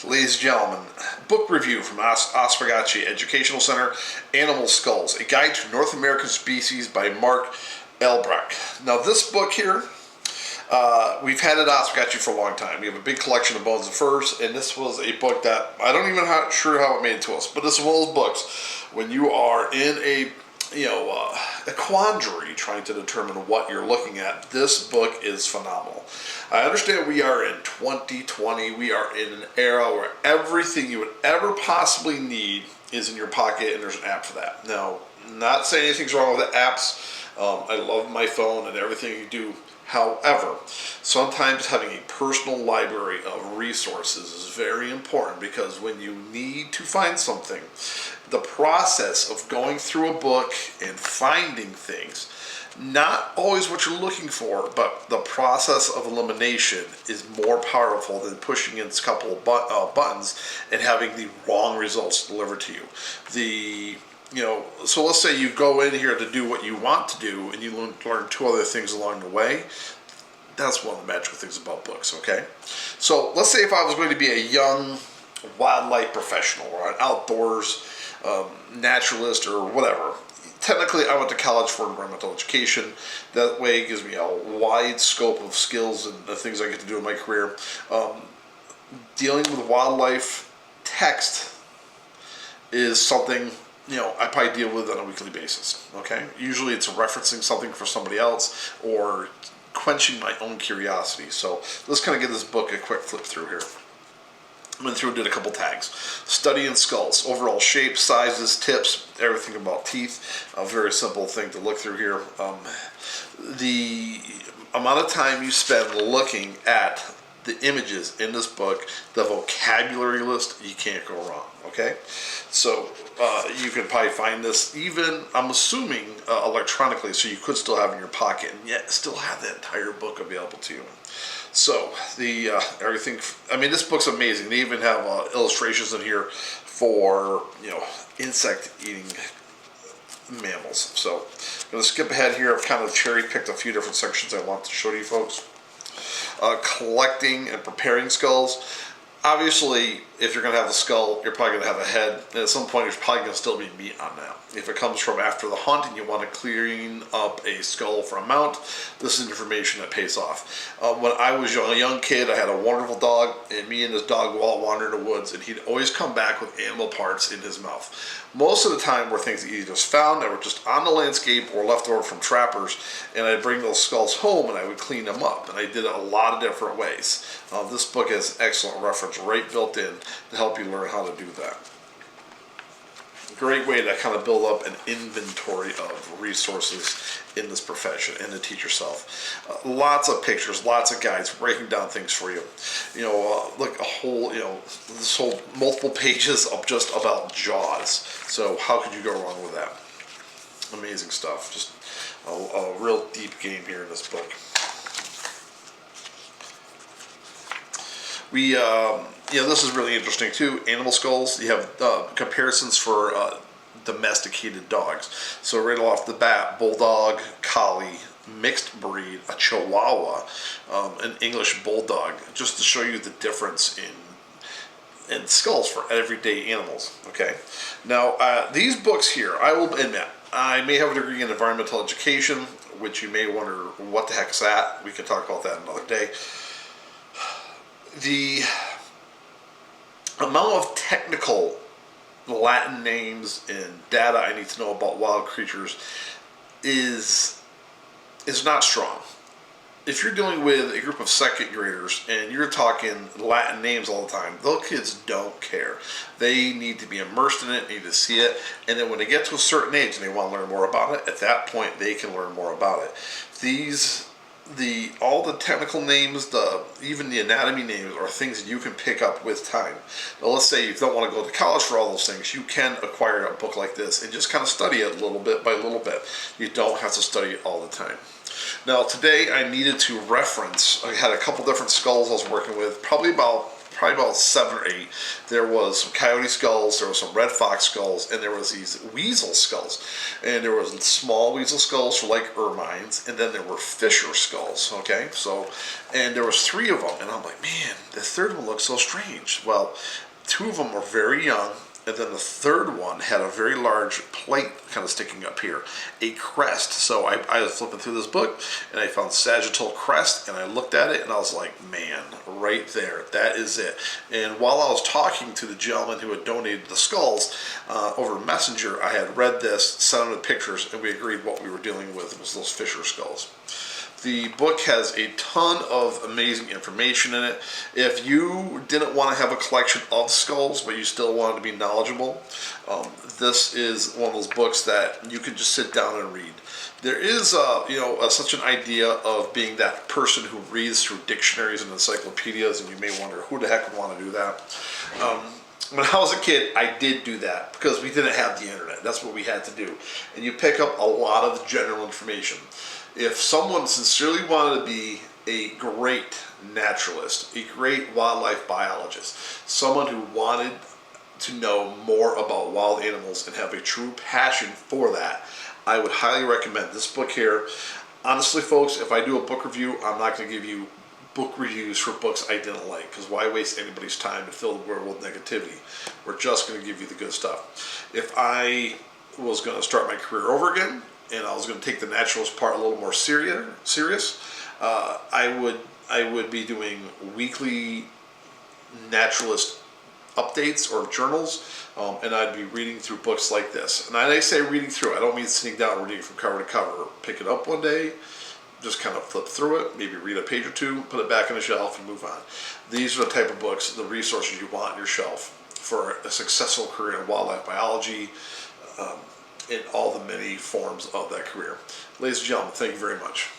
Ladies and gentlemen, book review from Oswegatchie Educational Center, Animal Skulls, A Guide to North American Species by Mark Elbroch. Now this book here, we've had it at Oswegatchie for a long time. We have a big collection of bones and furs, and this was a book that I don't even sure how it made it to us, but this is one of those books when you are in a quandary trying to determine what you're looking at. This book is phenomenal. I understand we are in 2020. We are in an era where everything you would ever possibly need is in your pocket, and there's an app for that. Now, not saying anything's wrong with the apps. I love my phone and everything you do. However, sometimes having a personal library of resources is very important, because when you need to find something, the process of going through a book and finding things, not always what you're looking for, but the process of elimination is more powerful than pushing in a couple of buttons and having the wrong results delivered to you. So let's say you go in here to do what you want to do, and you learn two other things along the way. That's one of the magical things about books, okay? So let's say if I was going to be a young wildlife professional or an outdoors naturalist or whatever. Technically, I went to college for environmental education. That way it gives me a wide scope of skills and the things I get to do in my career. Dealing with wildlife text is something I probably deal with on a weekly basis, okay? Usually it's referencing something for somebody else or quenching my own curiosity. So let's kind of give this book a quick flip through here. Went through and did a couple tags. Studying skulls, overall shape, sizes, tips, everything about teeth. A very simple thing to look through here. The amount of time you spend looking at the images in this book, the vocabulary list, you can't go wrong, okay? So you can probably find this even, I'm assuming, electronically, so you could still have it in your pocket and yet still have the entire book available to you. So the everything, this book's amazing. They even have illustrations in here for insect eating mammals. So I'm going to skip ahead here. I've kind of cherry picked a few different sections I want to show you folks. Collecting and preparing skulls. Obviously, if you're going to have a skull, you're probably going to have a head, and at some point there's probably going to still be meat on that. If it comes from after the hunt and you want to clean up a skull for a mount, this is information that pays off. When I was a young kid, I had a wonderful dog, and me and this dog would all wander in the woods, and he'd always come back with animal parts in his mouth. Most of the time were things that he just found that were just on the landscape or left over from trappers, and I'd bring those skulls home and I would clean them up, and I did it a lot of different ways. This book has excellent reference right built in to help you learn how to do that. Great way to kind of build up an inventory of resources in this profession and to teach yourself. Lots of pictures, lots of guides breaking down things for you. Like a whole, this whole multiple pages of just about jaws. So how could you go wrong with that? Amazing stuff. Just a real deep game here in this book. This is really interesting too. Animal skulls. You have comparisons for domesticated dogs. So right off the bat, bulldog, collie, mixed breed, a chihuahua, an English bulldog, just to show you the difference in skulls for everyday animals. Okay. Now these books here, I will admit, I may have a degree in environmental education, which you may wonder what the heck is that. We can talk about that another day. The amount of technical Latin names and data I need to know about wild creatures is not strong. If you're dealing with a group of second graders and you're talking Latin names all the time, those kids don't care. They need to be immersed in it, need to see it, and then when they get to a certain age and they want to learn more about it, at that point they can learn more about it. All the technical names, even the anatomy names, are things that you can pick up with time. Now, let's say you don't want to go to college for all those things. You can acquire a book like this and just kind of study it little bit by little bit. You don't have to study it all the time. Now, today I needed to reference. I had a couple different skulls I was working with, probably about probably about 7 or 8. There was some coyote skulls, there was some red fox skulls, and there was these weasel skulls. And there was small weasel skulls for like ermines, and then there were fisher skulls, okay? So, and there was 3 of them, and I'm like, man, the third one looks so strange. Well, 2 of them were very young, and then the third one had a very large plate kind of sticking up here, a crest. So I was flipping through this book, and I found sagittal crest, and I looked at it, and I was like, man, right there, that is it. And while I was talking to the gentleman who had donated the skulls over Messenger, I had read this, sent him the pictures, and we agreed what we were dealing with was those fisher skulls. The book has a ton of amazing information in it. If you didn't want to have a collection of skulls, but you still wanted to be knowledgeable, this is one of those books that you can just sit down and read. There is, such an idea of being that person who reads through dictionaries and encyclopedias, and you may wonder who the heck would want to do that. When I was a kid, I did do that because we didn't have the internet. That's what we had to do. And you pick up a lot of the general information. If someone sincerely wanted to be a great naturalist, a great wildlife biologist, someone who wanted to know more about wild animals and have a true passion for that, I would highly recommend this book here. Honestly, folks, if I do a book review, I'm not going to give you book reviews for books I didn't like, because why waste anybody's time to fill the world with negativity? We're just going to give you the good stuff. If I was going to start my career over again, and I was going to take the naturalist part a little more serious, I would be doing weekly naturalist updates or journals, and I'd be reading through books like this. And I say reading through, I don't mean sitting down and reading from cover to cover. Pick it up one day, just kind of flip through it, maybe read a page or 2, put it back on the shelf, and move on. These are the type of books, the resources you want on your shelf for a successful career in wildlife biology, in all the many forms of that career. Ladies and gentlemen, thank you very much.